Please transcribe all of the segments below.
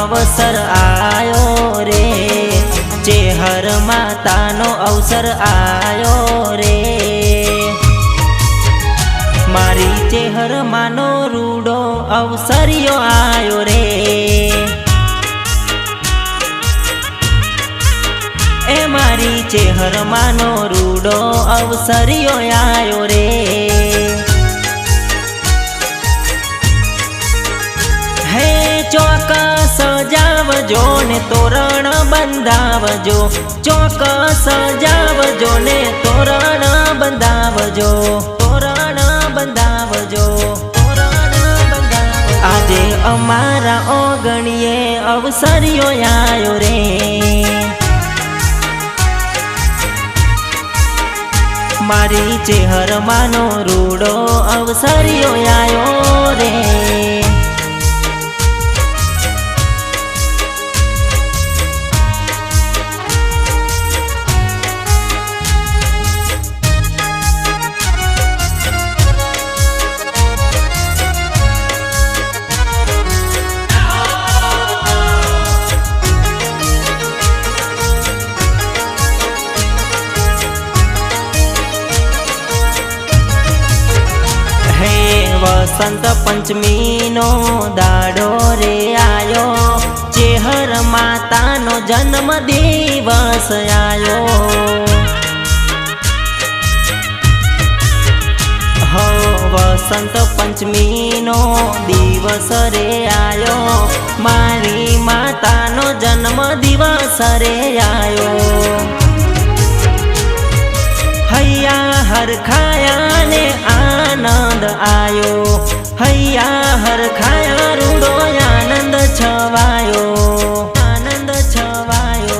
अवसर आयो रे, चेहर मातानो अवसर आयो रे। मारी चेहर मानो रूडो अवसरियो आयो रे। ए मारी चेहर मानो रूडो अवसरियो आयो रे। हे चौका सजावजो ने तोरण बंधावजो, चौका सजावजो ने तोरण बंधावजो, तोरण बंधावजो, तोरण बंधावजो। आजे अमारा ओगणिये अवसरियो आयो रे। मारी चेहर मानो रूडो अवसरियो आयो रे। वसंत पंचमी नो दाड़ो रे आयो, चेहर माता नो जन्म दिवस आयो। हो वसंत पंचमी नो दिवस रे आयो, मारी माता नो जन्म दिवस रे आयो। हैया हर खाया ने आनंद आयो, हैया हर खाया रूडो आनंद छवायो, आनंद छवायो,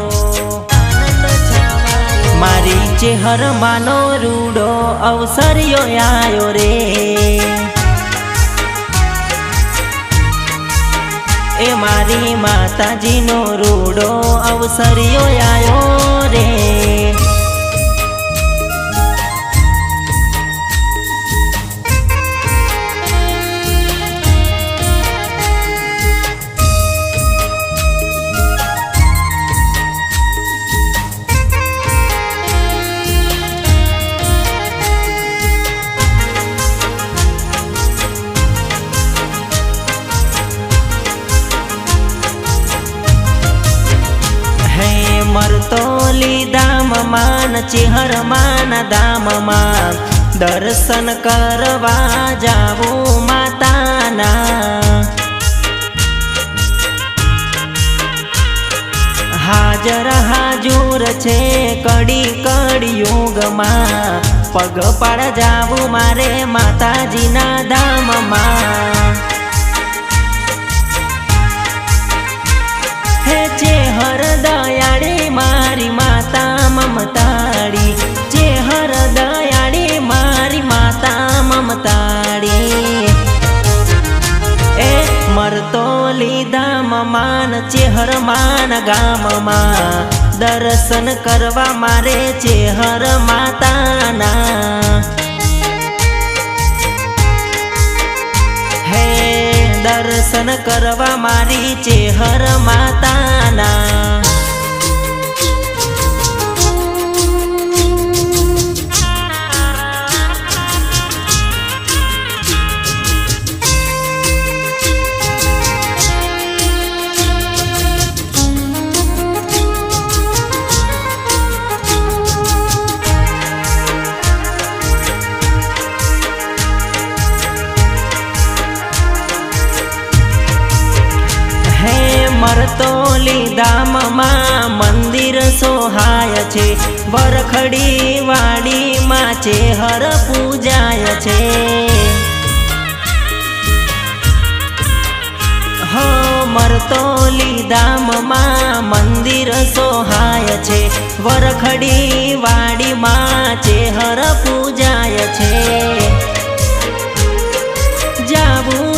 आनंद छवायो। मारी चेहर मानो रूडो अवसरियो आयो रे। ए मारी माताजी नो रूडो अवसरियो आयो रे। मरतोली दाम मान चेहर मान दाम मान, दर्शन करवा जावू माताना। हाजर हाजूर छे कड़ी कड़ी युग मा, पग पड़ जावू मारे माताजी ना धाम मा। हे चेहर दयाड़ी मारी माता ममताड़ी, चेहर दयाड़ी मारी माता ममताड़ी। ए मरतोली दाम मान चेहर मान गाम मा, दर्शन करवा मारे चेहर माताना। हे दर्शन करवा मारी चेहर माताना। मरतोली दाम मा मंदिर सोहाय छे, वरखड़ी वाड़ी मा चेहर पूजाय छे। हो मरतोली दाम मा मंदिर सोहाय छे, वरखड़ी वाड़ी मा चेहर पूजाय छे। जावू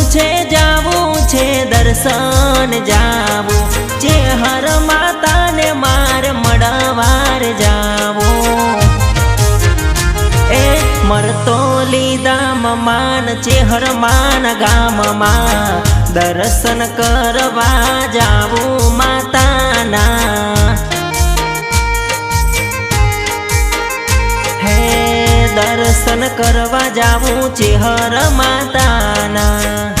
छे दर्शन जावू, चेहर माता ने मार मड़वार जावू। ए मरतोली લીધામ માન ચેહર માન ગામમાં દર્શન કરવા જાવું માતાના હે દર્શન કરવા જાવું ચેહર માતાના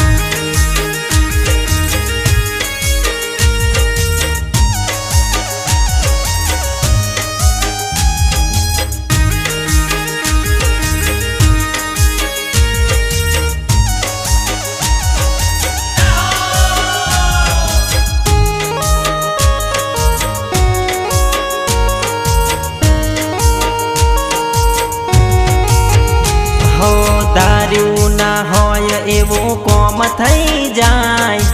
ધાર્યું ના હોય એવું કોમ થઈ જાય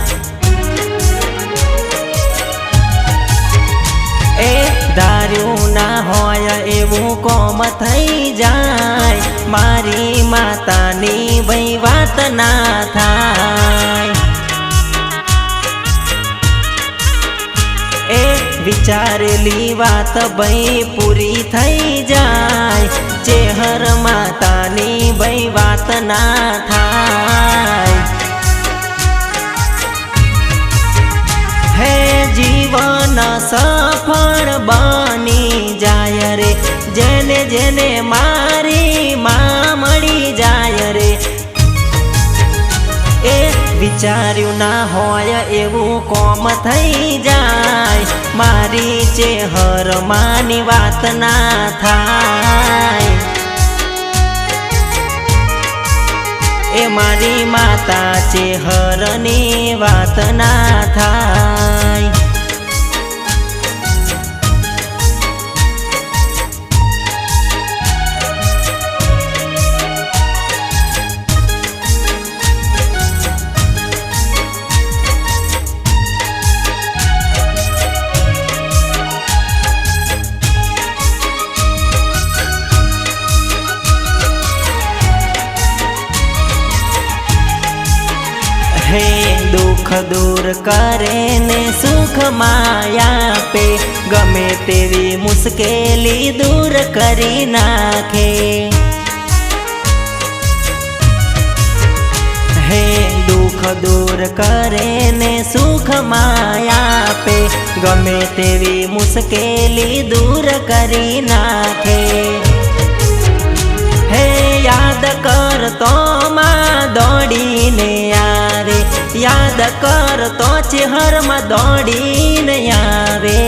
એ ધાર્યું ના હોય એવું કોમ થઈ જાય મારી માતાની ભાઈ વાત ના થાય એ વિચારેલી વાત ભાઈ પૂરી થઈ જાય ચેહર માતાની ભાઈ વાત ના થાય હે જીવન સફળ બની જાય રે જેને જેને મારી માં મળી જાય રે એ વિચાર્યું ના હોય એવું કોમ થઈ જાય મારી ચેહર માની વાત ના થાય એ મારી માતા ચેહરની વાત ના થાય હે દુઃખ દૂર કરે ને સુખ માયા પે ગમે તેવી મુશ્કેલી દૂર કરી નાખે હે દુઃખ દૂર કરે ને સુખ માયા પે ગમે તેવી મુશ્કેલી દૂર કરી નાખે હે યાદ કરતો માં દોડીને આવે યાદ કરતો ચેહરમાં દોડીને આવે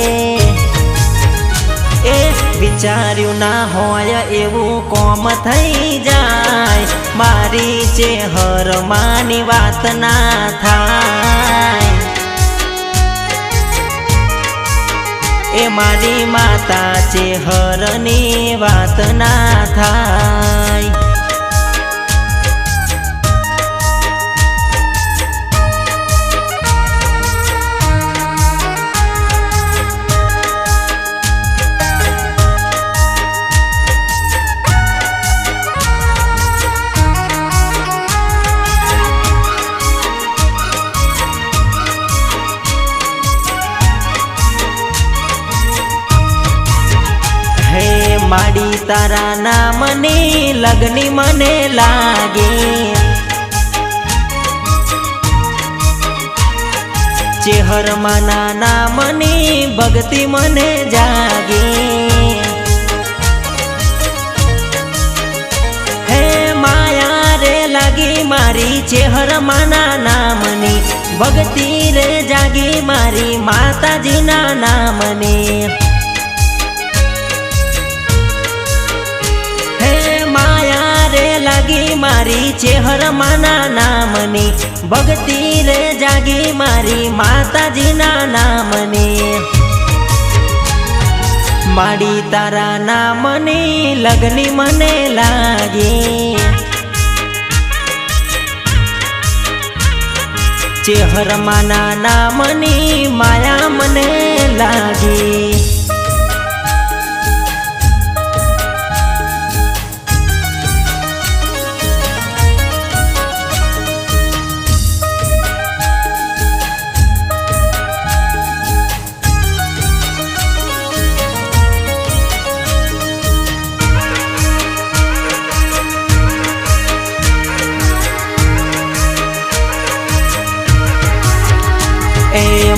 એ વિચાર્યું ના હોય એવું કોમ થઈ જાય મારી ચેહર માની વાત ના થાય એ મારી માતા ચેહરની વાત ના થાય માડી તારા નામની લગની મને લાગે ચેહરમાં ના નામની ભક્તિ મને જાગે હે માયા રે લાગી મારી ચેહરમાં ના નામની ભક્તિ રે જાગી મારી માતાજીના નામની લાગી મારી ચેહરમાં ના નામની ભક્તિ રે જાગી મારી માતાજીના નામની માડી તારા નામની લગની મને લાગી ચેહરમાં ના નામની માયા મને લાગી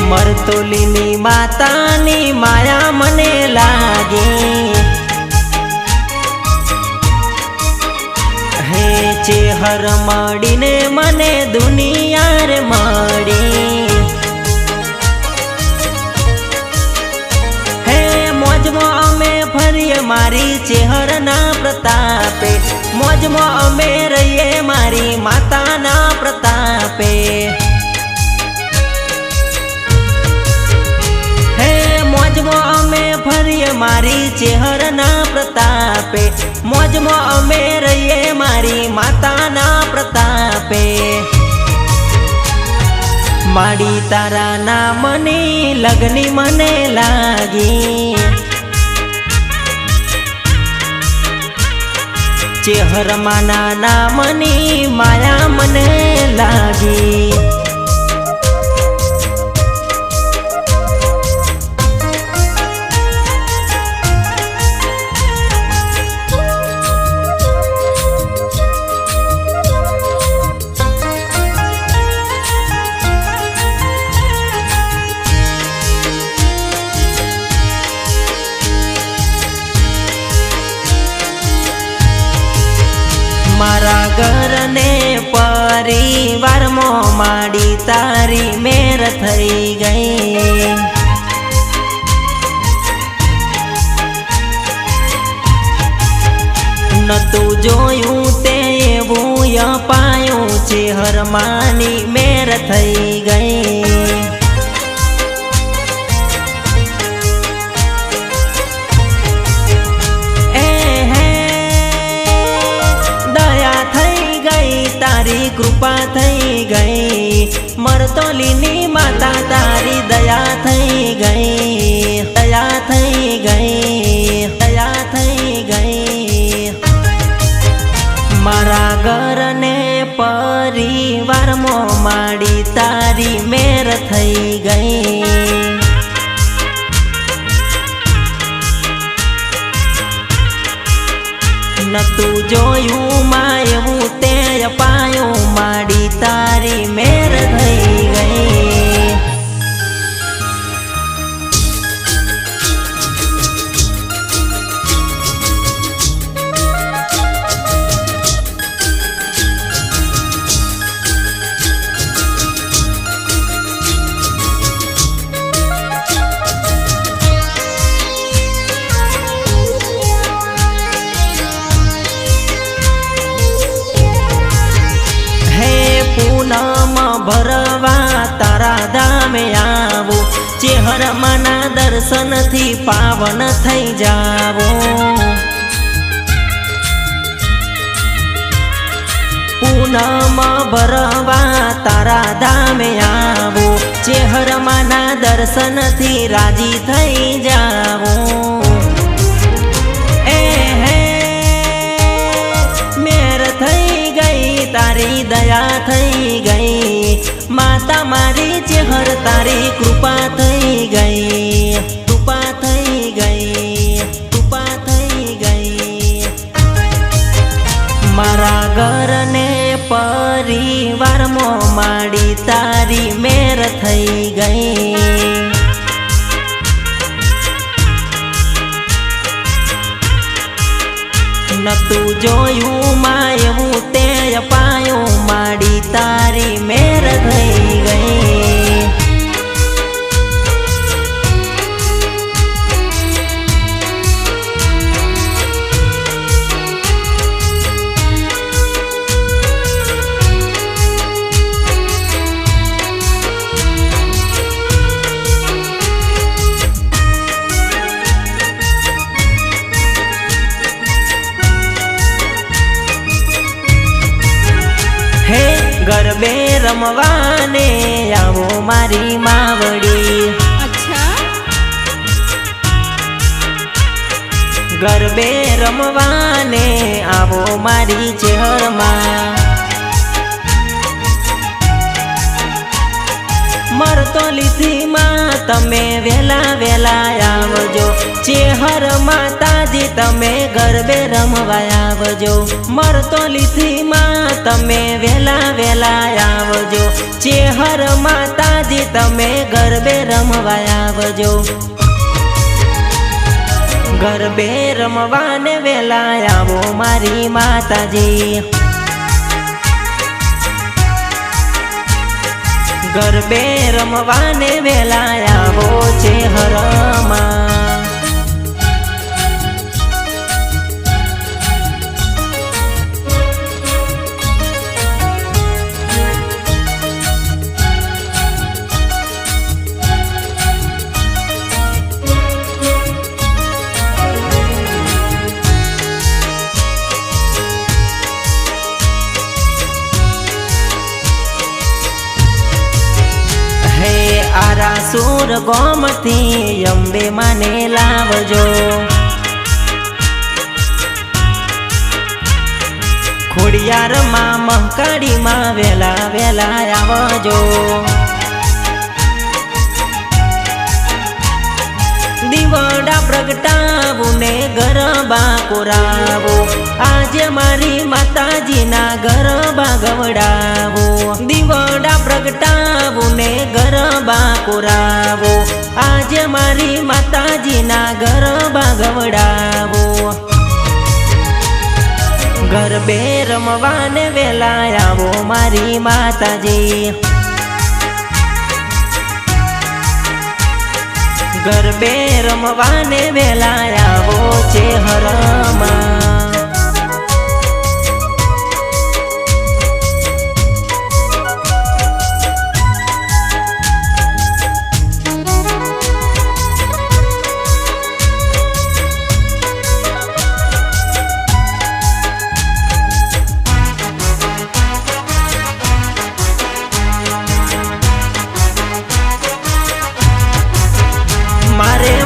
મરતોલીની માતાની માયા મને લાગે હે ચેહર મળીને મને દુનિયા રે મળી હે મોજમાં અમે ફરીએ મારી ચેહરના પ્રતાપે મોજમાં અમે રહીએ મારી માતાના પ્રતાપે મોજમાં અમે ફરીએ મારી ચેહરના પ્રતાપે મોજમાં અમે રહીએ મારી માતાના પ્રતાપે માડી તારા નામની લગની મને લાગી ચેહરમાંના નામની માયા મને લાગી મારા ઘરને પરિવારમાં માડી તારી મેર થઈ ગઈ નતું જોયું તે એવું અપાયું ચેહરમાંની મેર થઈ ગઈ તારી કૃપા થઈ ગઈ મરતોલીની માતા તારી દયા થઈ ગઈ દયા થઈ ગઈ દયા થઈ ગઈ મારા ઘરને પરિવારમાં માડી તારી મેર થઈ ગઈ નતું જોયું માં એવું તે અપાયું માડી તારી મેર થઈ ગઈ ભરવા તારા ધામે આવું ચેહરમાંના દર્શનથી પાવન થઈ જાવું પૂનમ ભરવા તારા ધામે આવું ચેહરમાંના દર્શનથી રાજી થઈ જાવું મેર થઈ ગઈ તારી દયા થઈ ગઈ માતા મારી ચેહર તારી કૃપા થઈ ગઈ કૃપા થઈ ગઈ કૃપા થઈ ગઈ મારા ઘરને પરિવારમાં માડી તારી મેર થઈ ગઈ નતું જોયું માં એવું તે અપાયું માડી તારી મેર થઈ ગઈ ગરબે રમવાને આવો મારી માવડી ગરબે રમવાને આવો મારી ચેહરમાં મર મરતોલીથી માં તમે વેલા વેલા આવજો, ચેહર માતાજી તમે ગરબે રમવા આવજો, મરતોલીથી માં તમે વેલા વેલા આવજો, ચેહર માતાજી તમે ગરબે રમવા આવજો, ગરબે રમવાને વેલા આવો મારી માતાજી, ગરબે રમવાને વેલા આવો ચેહરમાં, આરાસુર ગોમથી અંબે માને લાવજો, ખોડિયારમાં મહકાડીમાં વેલા વેલા આવજો, દીવડા પ્રગટાવું ને ગરબા કોરાવો, આજે મારી માતાજીના ગરબા ગવડાવો, દીવડા પ્રગટાવું ને ગરબા કોરાવો, આજે મારી માતાજીના ગરબા ગવડાવો, ગરબે રમવાને વેલા આવો મારી માતાજી, ગરબે રમવાને વેલા આવો ચેહરમાં,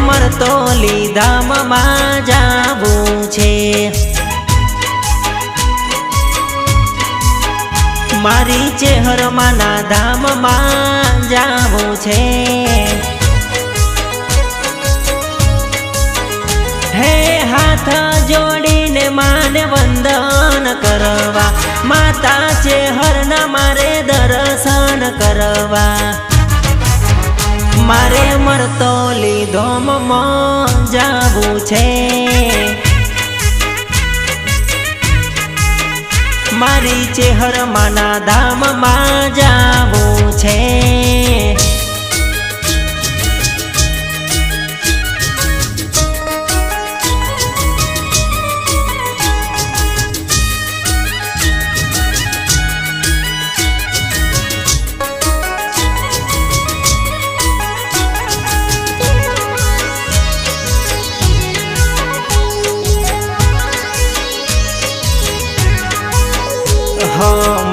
મરતોલી ધામમાં જાવું છે, મારી ચેહરમાંના ધામમાં જાવું છે, હે હાથ જોડીને માને વંદન કરવા, માતા ચેહરના મારે દર્શન કરવા, મારે મરતોલી ધામમાં જાવું છે, મારી ચેહરમાંના ધામમાં જાવું છે,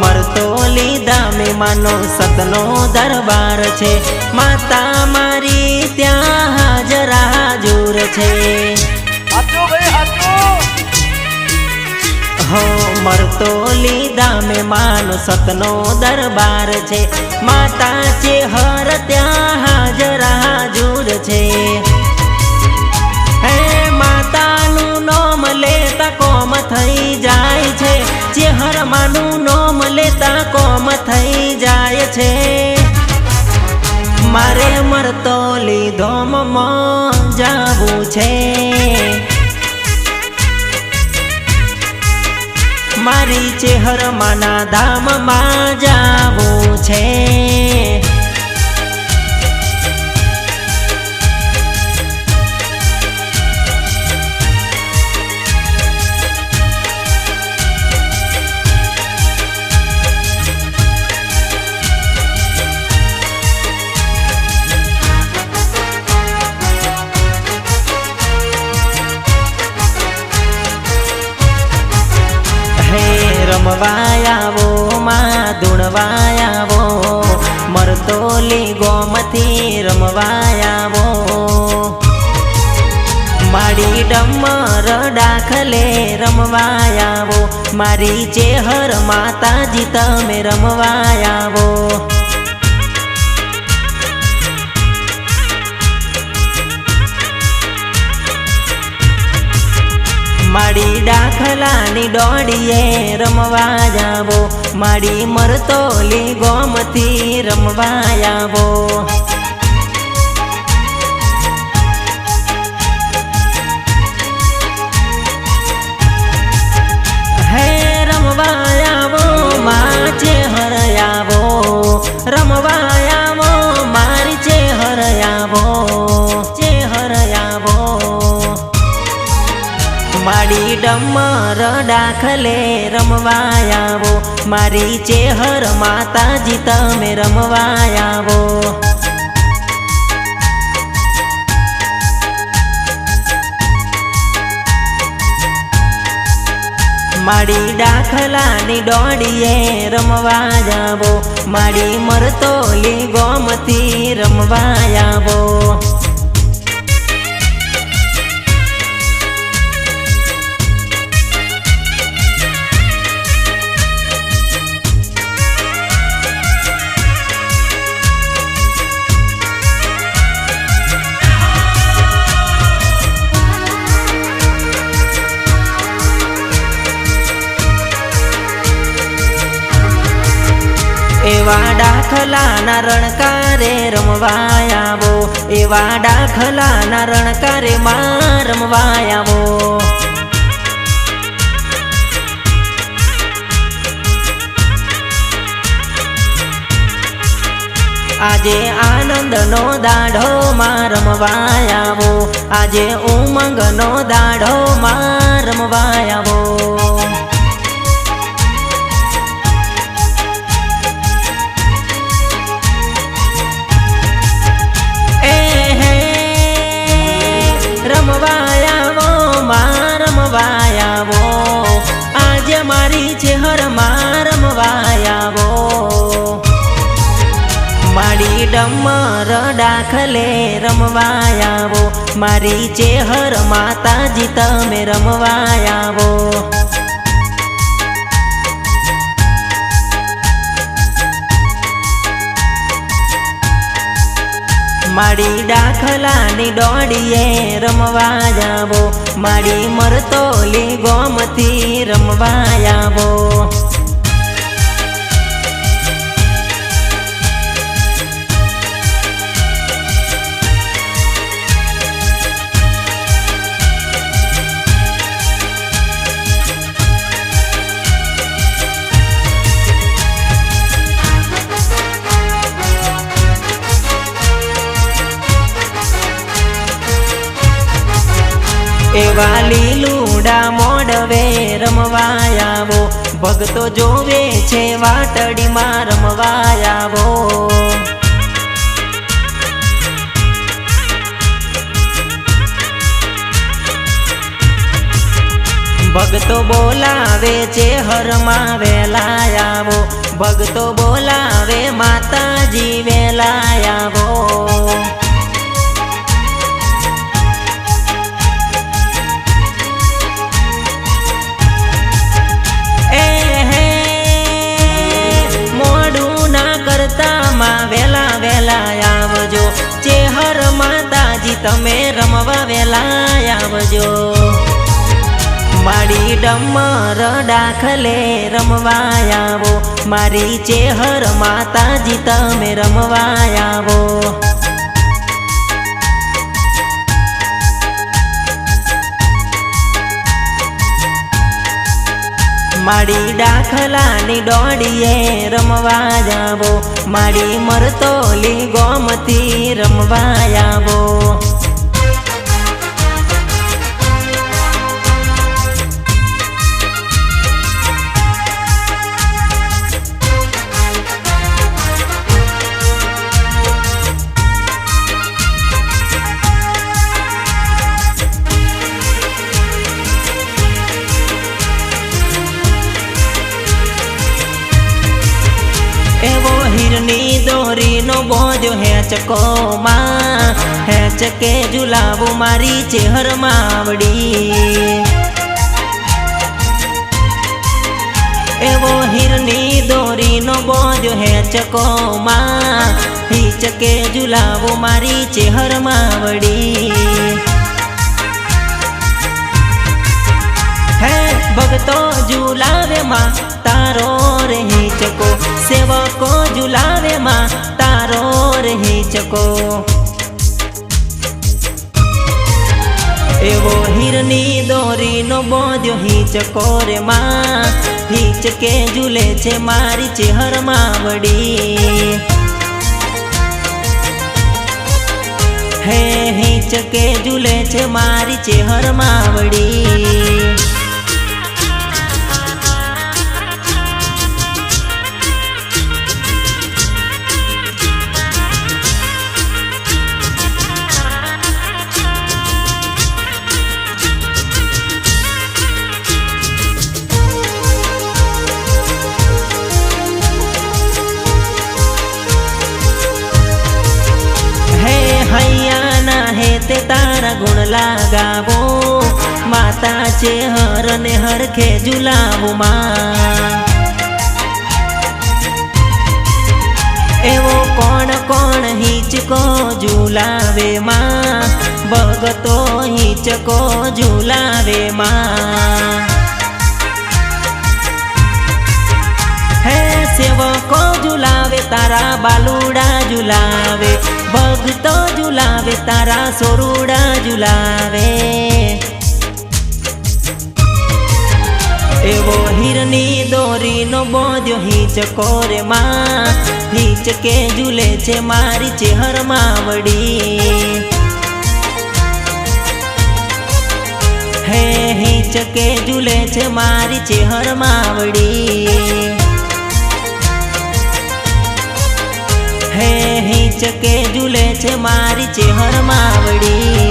મરતોલી ધામે માનો સતનો દરબાર છે, માતા મારી ત્યાં હાજર હાજુર છે, હો મરતોલી ધામે માનો સતનો દરબાર છે, માતા ચેહર ત્યાં હાજર હાજુર છે, હે માતાનું નામ લેતા કોમ થઈ જાય છે, ચેહરમાંનું નામ લેતા કોમ થઈ જાય છે, મારે મરતોલી ધામમાં જાવું છે, મારી ચેહરમાંના ધામમાં જાવું છે, રમવાયાવો માં ધૂણવાયાવો, મરતોલી ગોમથી રમવાયાવો, મારી ડમર દાખલે રમવાયાવો, મારી ચેહર માતાજી તમે રમવાયાવો, માડી ડાખલાની ડોડીએ રમવા જાવો, માડી મરતોલી ગોમથી રમવા આવો. હે રમવા આવો માચે હર આવો, રમવા આવો મારી ચેહર આવો, ચેહર આવો. માડી ડમર ડાખલે રમવા આવો, મારી ચેહર માતાજી તમે રમવા આવો. માડી ડાખલાની ડોડીએ રમવા જાવો, માડી મરતોલી ગોમથી રમવા આવો. એવા ડાખલાના રણકારે રમવા આવો, એવા ડાખલાના રણકારે માં રમવા આવો. આજે આનંદનો દાઢો માં રમવા આવો, આજે ઉમંગનો દાઢો માં રમવા આવો. રમવા આવો માં રમવા આવો, આજે મારી ચેહર માં રમવા આવો. માડી ડમર ડાખલે રમવા આવો, મારી ચેહર માતાજી તમે રમવા આવો. માડી ડાખલાની ડોડીએ રમવા જાવો, માડી મરતોલી ગોમથી રમવા આવો. એવા લીલુડા મોડવે રમવા આવો, ભગતો જોવે છે વાટડીમાં રમવા આવો. ભગતો બોલાવે છે હરમાં વેલા આવો, ભગતો બોલાવે માતાજી વેલા આવો. વેલા વેલા આવજો, ચેહર માતાજી તમે રમવા વેલા આવજો. માડી ડમર ડાખલે રમવા આવો, મારી ચેહર માતાજી તમે રમવા આવો. માડી ડાખલાની ડોડીએ રમવા જાવો, માડી મરતોલી ગોમથી રમવા આવો. એવો હીરની દોરીનો બોજો હેચકો માં, હેચકે ઝુલાવું મારી ચેહર માવડી. એવો હીરની દોરીનો બોજો હેચકો માં, હિચકે ઝુલાવું મારી ચેહર માવડી. ભગતો ઝુલાવે માં તારો રે હિંચકો, સેવકો ઝુલાવે માં તારો રે હિંચકો. એવો હીરની દોરીનો બોધ્યો હિંચકો રે માં, હિંચકે ઝૂલે છે મારી ચેહરમાં વડી. હે હિંચકે ઝૂલે છે મારી ચેહરમાં વડી. તે તારા ગુણ લાગાવો, માતા છે હર ને હરખે ઝુલાવું માં. એવો કોણ કોણ હિંચકો ઝુલાવે માં, ભગતો હિંચકો ઝુલાવે માં. હે સેવકો ઝુલાવે તારા બાલુડા ઝુલાવે, ભગતો ઝુલાવે તારા સોરુડા ઝુલાવે. એવો હીરની દોરીનો બોધ્યો હિંચકો રે માં, હિંચકે ઝૂલે છે મારી ચેહરમાં વડી. હે હિંચકે ઝૂલે છે મારી ચેહરમાં વડી. હે હિંચકે ઝૂલે છે મારી ચેહરમાં વડી.